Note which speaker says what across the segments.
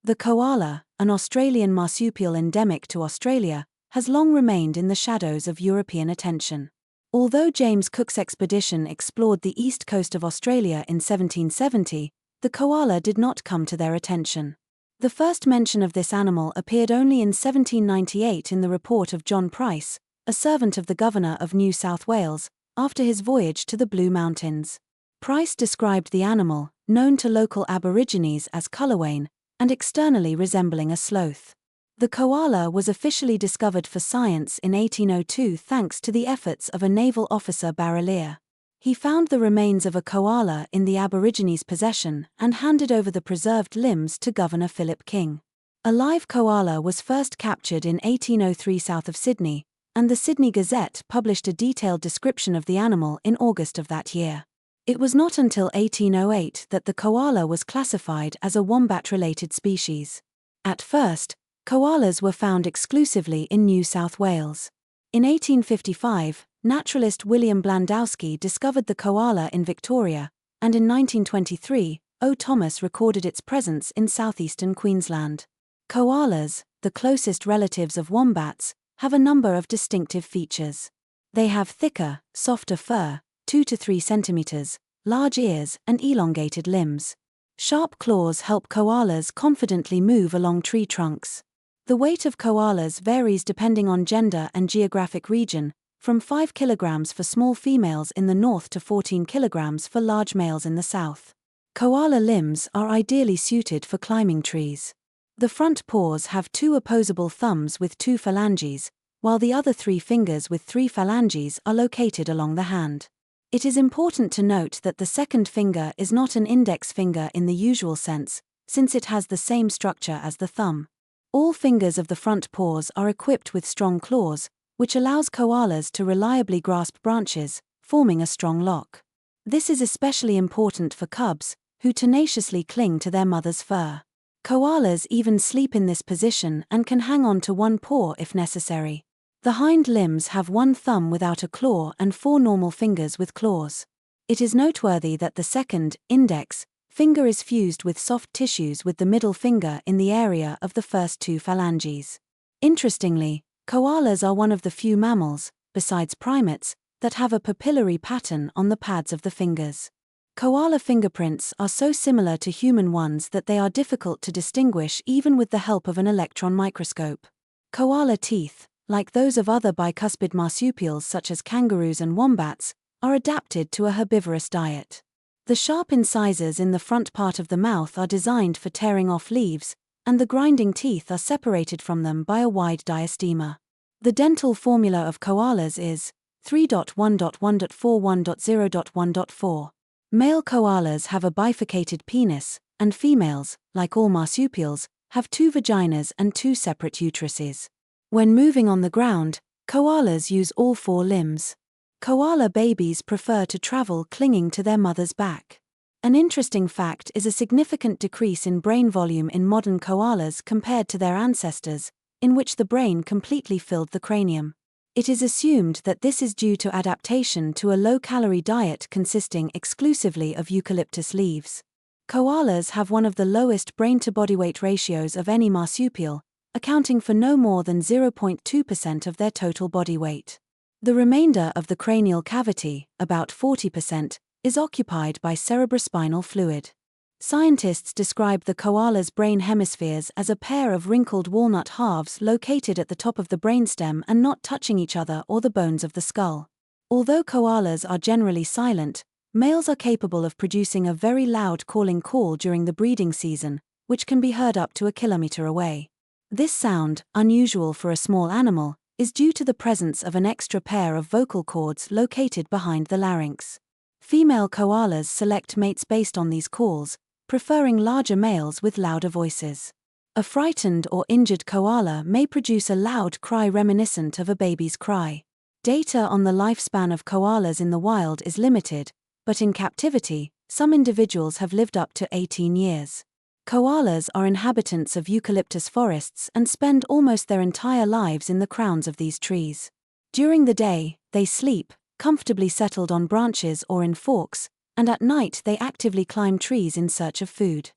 Speaker 1: The koala, an Australian marsupial endemic to Australia, has long remained in the shadows of European attention. Although James Cook's expedition explored the east coast of Australia in 1770, the koala did not come to their attention. The first mention of this animal appeared only in 1798 in the report of John Price, a servant of the Governor of New South Wales, after his voyage to the Blue Mountains. Price described the animal, known to local Aborigines as colourwane, and externally resembling a sloth. The koala was officially discovered for science in 1802 thanks to the efforts of a naval officer Barrelier. He found the remains of a koala in the Aborigines' possession and handed over the preserved limbs to Governor Philip King. A live koala was first captured in 1803 south of Sydney, and the Sydney Gazette published a detailed description of the animal in August of that year. It was not until 1808 that the koala was classified as a wombat-related species. At first, koalas were found exclusively in New South Wales. In 1855, naturalist William Blandowski discovered the koala in Victoria, and in 1923, O. Thomas recorded its presence in southeastern Queensland. Koalas, the closest relatives of wombats, have a number of distinctive features. They have thicker, softer fur, 2 to 3 centimeters, large ears, and elongated limbs. Sharp claws help koalas confidently move along tree trunks. The weight of koalas varies depending on gender and geographic region, from 5 kilograms for small females in the north to 14 kilograms for large males in the south. Koala limbs are ideally suited for climbing trees. The front paws have 2 opposable thumbs with 2 phalanges, while the other 3 fingers with 3 phalanges are located along the hand. It is important to note that the second finger is not an index finger in the usual sense, since it has the same structure as the thumb. All fingers of the front paws are equipped with strong claws, which allows koalas to reliably grasp branches, forming a strong lock. This is especially important for cubs, who tenaciously cling to their mother's fur. Koalas even sleep in this position and can hang on to one paw if necessary. The hind limbs have 1 thumb without a claw and 4 normal fingers with claws. It is noteworthy that the second, index, finger is fused with soft tissues with the middle finger in the area of the first 2 phalanges. Interestingly, koalas are one of the few mammals, besides primates, that have a papillary pattern on the pads of the fingers. Koala fingerprints are so similar to human ones that they are difficult to distinguish even with the help of an electron microscope. Koala teeth, like those of other bicuspid marsupials such as kangaroos and wombats, are adapted to a herbivorous diet. The sharp incisors in the front part of the mouth are designed for tearing off leaves, and the grinding teeth are separated from them by a wide diastema. The dental formula of koalas is 3.1.1.41.0.1.4. Male koalas have a bifurcated penis, and females, like all marsupials, have 2 vaginas and 2 separate uteruses. When moving on the ground, koalas use all 4 limbs. Koala babies prefer to travel clinging to their mother's back. An interesting fact is a significant decrease in brain volume in modern koalas compared to their ancestors, in which the brain completely filled the cranium. It is assumed that this is due to adaptation to a low-calorie diet consisting exclusively of eucalyptus leaves. Koalas have one of the lowest brain-to-body weight ratios of any marsupial, accounting for no more than 0.2% of their total body weight. The remainder of the cranial cavity, about 40%, is occupied by cerebrospinal fluid. Scientists describe the koala's brain hemispheres as a pair of wrinkled walnut halves located at the top of the brainstem and not touching each other or the bones of the skull. Although koalas are generally silent, males are capable of producing a very loud calling call during the breeding season, which can be heard up to a kilometer away. This sound, unusual for a small animal, is due to the presence of an extra pair of vocal cords located behind the larynx. Female koalas select mates based on these calls, preferring larger males with louder voices. A frightened or injured koala may produce a loud cry reminiscent of a baby's cry. Data on the lifespan of koalas in the wild is limited, but in captivity, some individuals have lived up to 18 years. Koalas are inhabitants of eucalyptus forests and spend almost their entire lives in the crowns of these trees. During the day, they sleep, comfortably settled on branches or in forks, and at night they actively climb trees in search of food.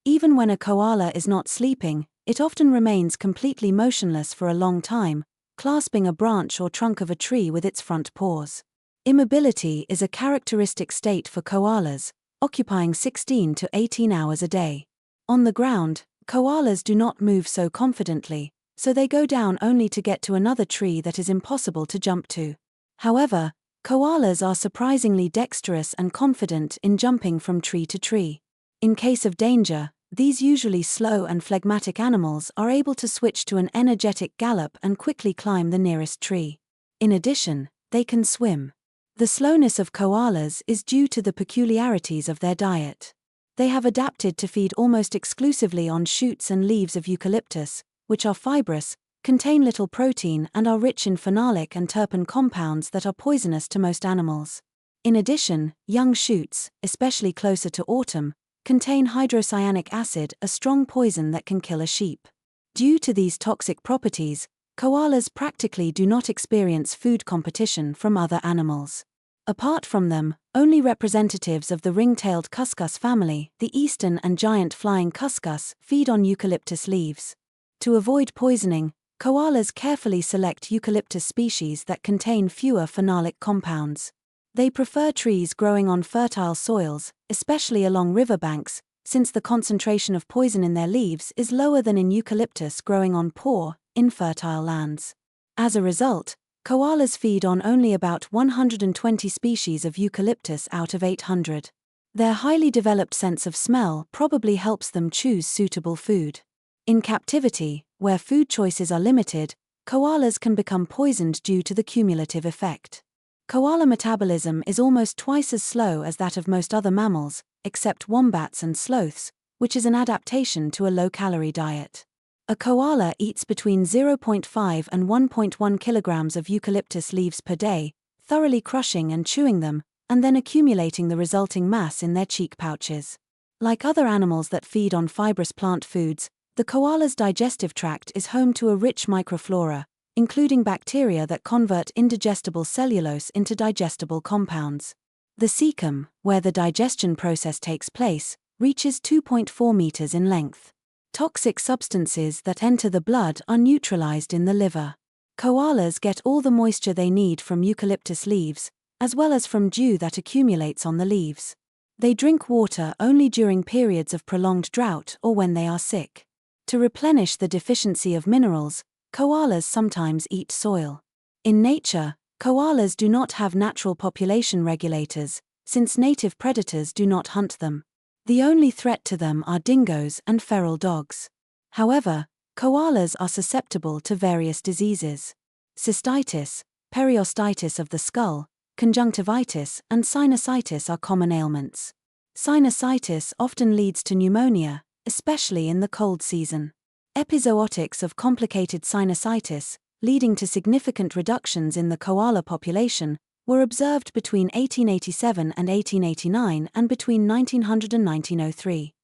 Speaker 1: Even when a koala is not sleeping, it often remains completely motionless for a long time, clasping a branch or trunk of a tree with its front paws. Immobility is a characteristic state for koalas, occupying 16 to 18 hours a day. On the ground, koalas do not move so confidently, so they go down only to get to another tree that is impossible to jump to. However, koalas are surprisingly dexterous and confident in jumping from tree to tree. In case of danger, these usually slow and phlegmatic animals are able to switch to an energetic gallop and quickly climb the nearest tree. In addition, they can swim. The slowness of koalas is due to the peculiarities of their diet. They have adapted to feed almost exclusively on shoots and leaves of eucalyptus, which are fibrous, contain little protein and are rich in phenolic and terpene compounds that are poisonous to most animals. In addition, young shoots, especially closer to autumn, contain hydrocyanic acid, a strong poison that can kill a sheep. Due to these toxic properties, koalas practically do not experience food competition from other animals. Apart from them, only representatives of the ring-tailed cuscus family, the eastern and giant flying cuscus, feed on eucalyptus leaves. To avoid poisoning, koalas carefully select eucalyptus species that contain fewer phenolic compounds. They prefer trees growing on fertile soils, especially along riverbanks, since the concentration of poison in their leaves is lower than in eucalyptus growing on poor, infertile lands. As a result, koalas feed on only about 120 species of eucalyptus out of 800. Their highly developed sense of smell probably helps them choose suitable food. In captivity, where food choices are limited, koalas can become poisoned due to the cumulative effect. Koala metabolism is almost twice as slow as that of most other mammals, except wombats and sloths, which is an adaptation to a low-calorie diet. A koala eats between 0.5 and 1.1 kilograms of eucalyptus leaves per day, thoroughly crushing and chewing them, and then accumulating the resulting mass in their cheek pouches. Like other animals that feed on fibrous plant foods, the koala's digestive tract is home to a rich microflora, including bacteria that convert indigestible cellulose into digestible compounds. The cecum, where the digestion process takes place, reaches 2.4 meters in length. Toxic substances that enter the blood are neutralized in the liver. Koalas get all the moisture they need from eucalyptus leaves, as well as from dew that accumulates on the leaves. They drink water only during periods of prolonged drought or when they are sick. To replenish the deficiency of minerals, koalas sometimes eat soil. In nature, koalas do not have natural population regulators, since native predators do not hunt them. The only threat to them are dingoes and feral dogs. However, koalas are susceptible to various diseases. Cystitis, periostitis of the skull, conjunctivitis, and sinusitis are common ailments. Sinusitis often leads to pneumonia, especially in the cold season. Epizootics of complicated sinusitis, leading to significant reductions in the koala population, were observed between 1887 and 1889 and between 1900 and 1903.